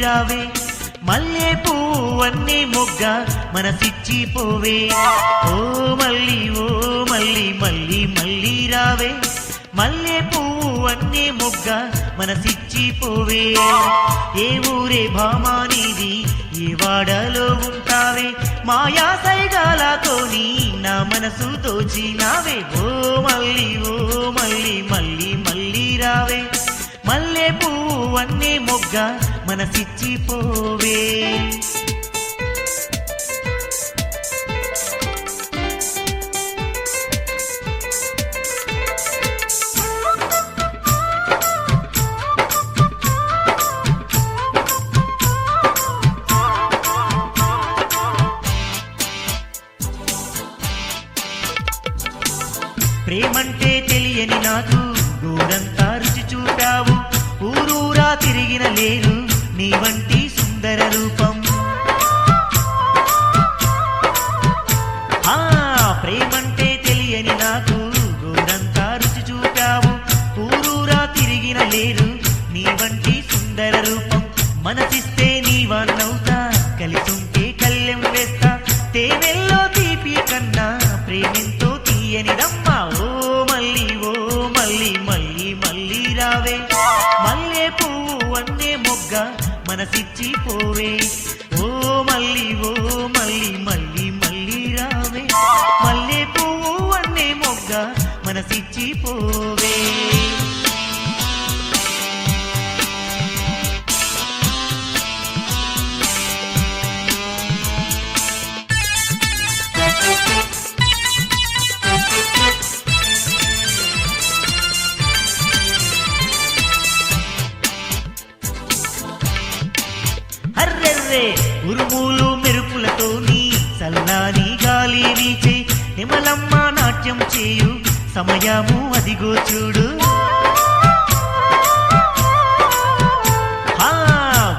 రావే మల్లె పువ్వన్నే మొగ్గ మనసిచ్చి పోవే ఓ మల్లి మల్లి మల్లి రావే మల్లె పువ్వన్నే మొగ్గ మనసిచ్చి పోవే ఏ ఊరే భామానిది ఏ వాడలో ఉంటావే మాయా సైగాలతోని నా మనసు దోచినావే ఓ మల్లి మల్లి మల్లి రావే మల్లె పువ్వన్నే మొగ్గ మనసిచ్చి పోవే ప్రేమంటే తెలియని నాకు గోరంతా రుచి చూపావు ఊరూరా తిరిగిన లేరు నీ వంటి సుందర రూపం ప్రేమంటే తెలియని నాకు గోరంతా రుచి చూపావు ఊరూరా తిరిగిన లేరు నీ వంటి సుందర రూపం మనసిస్తే నీవన్నవుతా కలిసుంటే కళ్ళెం వేస్తా తేనెల్లో తీపి కన్నా ప్రేమెంతో తీయనిదమ్మా ఓ మల్లి మల్లి రావే మల్లె పువ్వన్నే మొగ్గ మనసిచ్చి పోవే ఓ మల్లి మల్లి రావే మల్లె పువ్వన్నే మొగ్గ మనసిచ్చి పోవే ఉరుములు మెరుపులతో నీ చల్లాని గాలి వీచే నిమలమ్మ నాట్యం చేయు సమయము అదిగో చూడు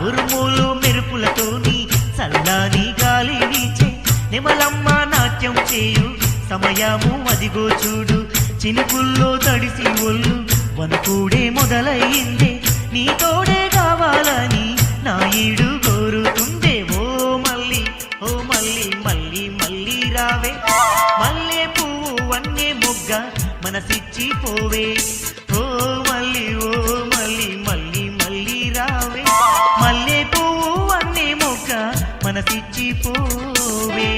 ఉరుములు మెరుపులతో నీ చల్లాని గాలి వీచే నిమలమ్మ నాట్యం చేయు సమయము అదిగో చూడు చినుకుల్లో తడిసి ఒళ్ళు వనుకూడే మొదలయ్యిందే నీ తోడే కావాలని నా ఈడు కోరుతుందే ఓ మల్లి రావే మల్లె పువ్వన్నే మొగ్గ మనసిచ్చి పోవే ఓ మల్లి మల్లి రావే మల్లె పువ్వన్నే మొగ్గ మనసిచ్చి పోవే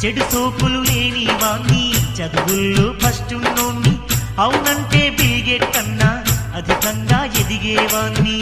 చెడు సోపులు లేని వాణ్ణి చదువుల్లో ఫస్ట్ ఉన్నోణ్ణి అవునంటే బిల్ గేట్ కన్నా అధికంగా ఎదిగేవాణ్ణి